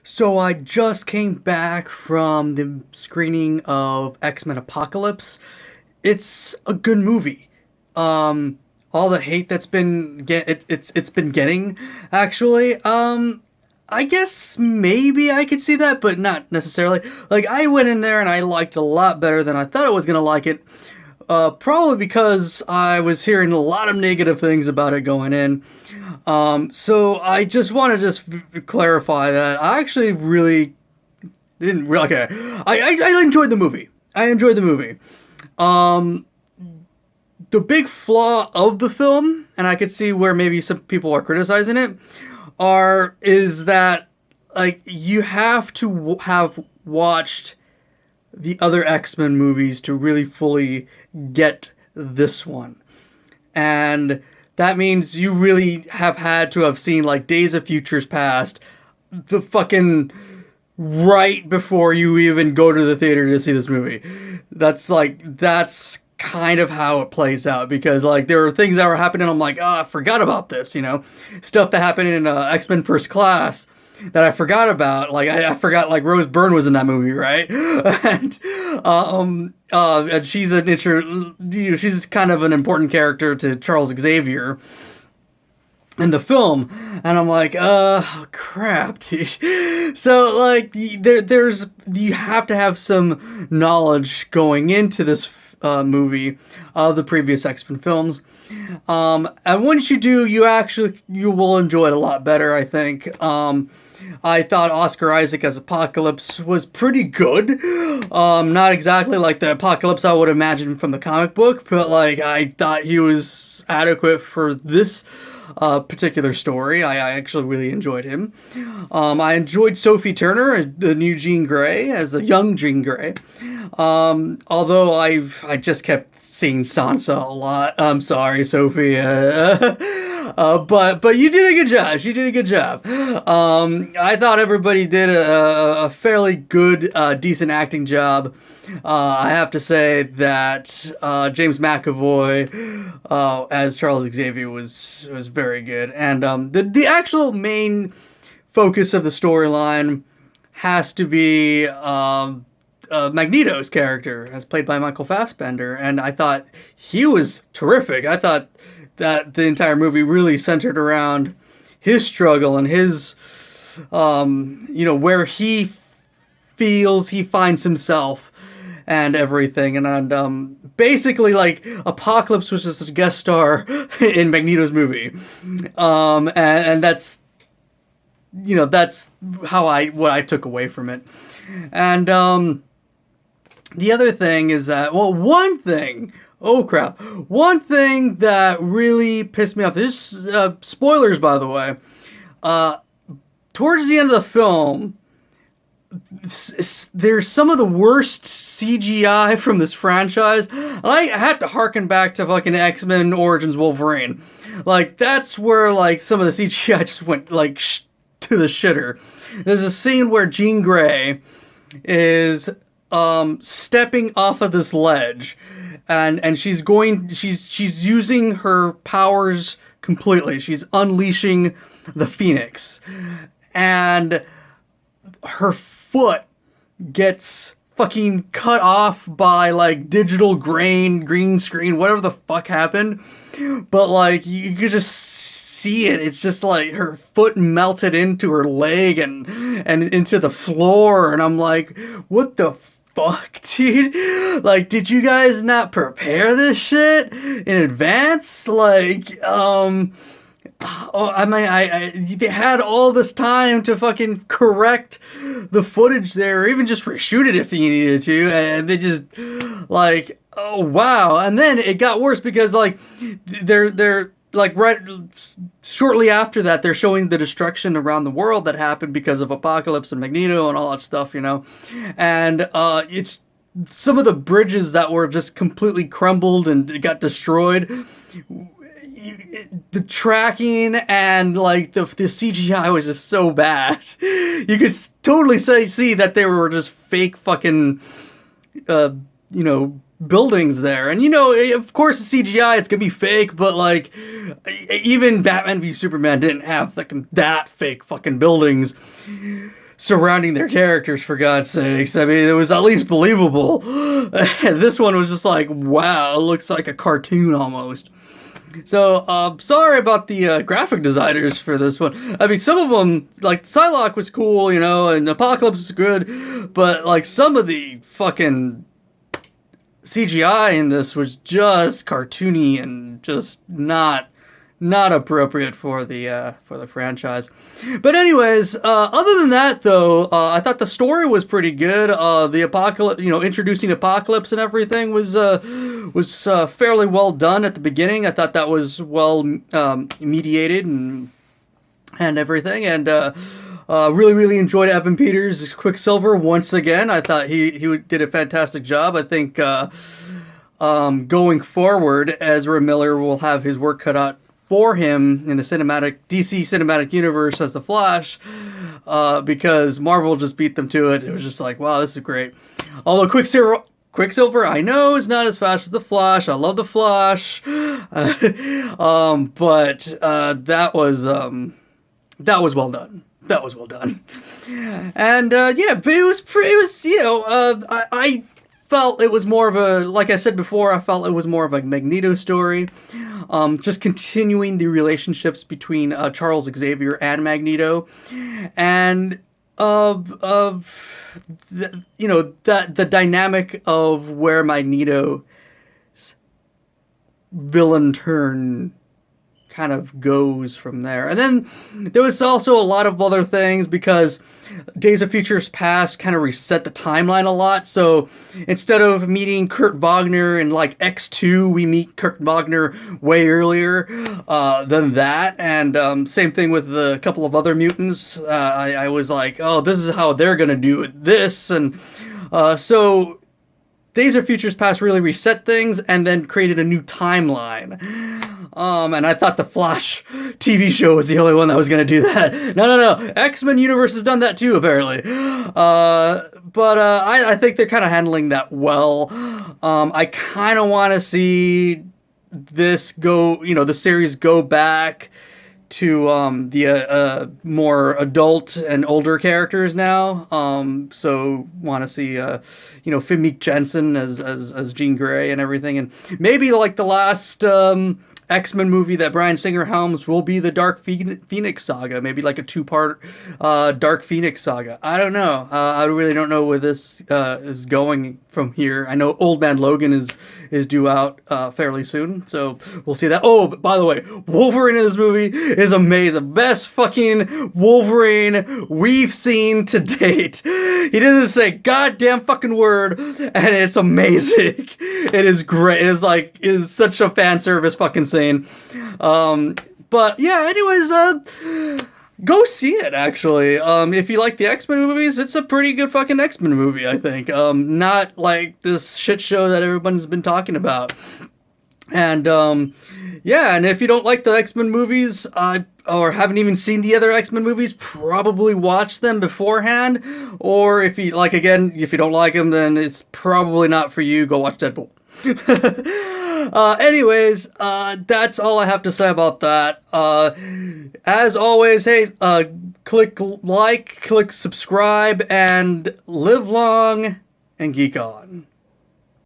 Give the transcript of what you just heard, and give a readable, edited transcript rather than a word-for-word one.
So I just came back from the screening of X-Men Apocalypse. It's a good movie. Um, all the hate that's it's been getting actually. I guess maybe I could see that, but not necessarily. Like I went in there and I liked it a lot better than I thought I was gonna like it. Probably because I was hearing a lot of negative things about it going in. So I just want to clarify that I actually really didn't really. Okay, I enjoyed the movie. I enjoyed the movie. Um, the big flaw of the film, and I could see where maybe some people are criticizing it, is that like you have to have watched the other X-Men movies to really fully get this one. And that means you really have had to have seen like Days of Futures Past, the fucking right before you even go to the theater to see this movie. That's kind of how it plays out because like there are things that were happening. I'm like, I forgot about this. Stuff that happened in X-Men First Class that I forgot about. Like I forgot like Rose Byrne was in that movie, right? And she's she's kind of an important character to Charles Xavier in the film, and I'm like, crap, dude. So like, there's you have to have some knowledge going into this movie of the previous X-Men films. And once you do, you will enjoy it a lot better, I think. I thought Oscar Isaac as Apocalypse was pretty good. Not exactly like the Apocalypse I would imagine from the comic book, but like I thought he was adequate for this particular story. I actually really enjoyed him. I enjoyed Sophie Turner as the new Jean Grey, as the young Jean Grey. Although I just kept seeing Sansa a lot. I'm sorry, Sophie. But you did a good job. She did a good job. I thought everybody did a fairly good, decent acting job. I have to say that James McAvoy as Charles Xavier was very good, and the actual main focus of the storyline has to be Magneto's character, as played by Michael Fassbender, and I thought he was terrific. I thought that the entire movie really centered around his struggle and his, where he feels he finds himself and everything. And basically, like, Apocalypse was just a guest star in Magneto's movie. And that's what I took away from it. And the other thing is that, well, one thing. Oh crap! One thing that really pissed me off. This spoilers, by the way. Uh, Towards the end of the film, there's some of the worst CGI from this franchise. I had to harken back to fucking X-Men Origins Wolverine. Like that's where like some of the CGI just went like to the shitter. There's a scene where Jean Grey is stepping off of this ledge, and she's using her powers completely. She's unleashing the Phoenix, and her foot gets fucking cut off by like digital green screen, whatever the fuck happened. But like you could just see it. It's just like her foot melted into her leg and into the floor, and I'm like, what the fuck, dude? Like, did you guys not prepare this shit in advance? Like, oh, I mean, they had all this time to fucking correct the footage there, or even just reshoot it if they needed to, and they just like, oh wow. And then it got worse because like they're like right shortly after that they're showing the destruction around the world that happened because of Apocalypse and Magneto and all that stuff, and it's some of the bridges that were just completely crumbled and got destroyed. The tracking and like the CGI was just so bad. You could totally see that they were just fake fucking buildings there. And of course the CGI, it's gonna be fake, but like even Batman v Superman didn't have like that fake fucking buildings. surrounding their characters, for God's sakes. I mean, it was at least believable. And this one was just like, wow, it looks like a cartoon almost. So, sorry about the graphic designers for this one. I mean, some of them, like, Psylocke was cool, you know, and Apocalypse was good, but, like, some of the fucking CGI in this was just cartoony and just not appropriate for the franchise. But anyways, other than that though, I thought the story was pretty good. The Apocalypse, you know, introducing Apocalypse and everything was fairly well done at the beginning. I thought that was well mediated and everything, and really enjoyed Evan Peters as Quicksilver once again. I thought he did a fantastic job. I think going forward, Ezra Miller will have his work cut out for him in the DC cinematic universe as the Flash, because Marvel just beat them to it. It was just like, wow, this is great. Although Quicksilver, I know, is not as fast as the Flash. I love the Flash, but that was well done. That was well done. And yeah, but it was you know, I felt it was more of a, like I said before, I felt it was more of a Magneto story, just continuing the relationships between Charles Xavier and Magneto, and you know, that the dynamic of where Magneto's villain turn kind of goes from there. And then there was also a lot of other things, because Days of Futures Past kind of reset the timeline a lot. So instead of meeting Kurt Wagner in like X2, we meet Kurt Wagner way earlier than that. And same thing with a couple of other mutants. I was like, oh, this is how they're gonna do this. And so Days of Futures Past really reset things and then created a new timeline. And I thought the Flash TV show was the only one that was going to do that. No. X-Men Universe has done that too, apparently. But I think they're kind of handling that well. I kind of want to see this go, you know, the series go back to the more adult and older characters now. So want to see you know, Famke Janssen as Jean Grey and everything, and maybe like the last X-Men movie that Bryan Singer helms will be the Dark Phoenix saga, maybe like a 2-part Dark Phoenix saga. I don't know. I really don't know where this is going from here. I know Old Man Logan is due out fairly soon, so we'll see that. Oh, but by the way, Wolverine in this movie is amazing. Best fucking Wolverine we've seen to date. He doesn't say goddamn fucking word, and it's amazing. It is great. It is such a fan service fucking scene. But yeah, anyways, go see it, actually. If you like the X-Men movies, it's a pretty good fucking X-Men movie, I think. Not like this shit show that everyone's been talking about. And, yeah, and if you don't like the X-Men movies, or haven't even seen the other X-Men movies, probably watch them beforehand. Or if you, like, again, if you don't like them, then it's probably not for you. Go watch Deadpool. Anyways, that's all I have to say about that. As always, hey, click like, click subscribe, and live long and geek on.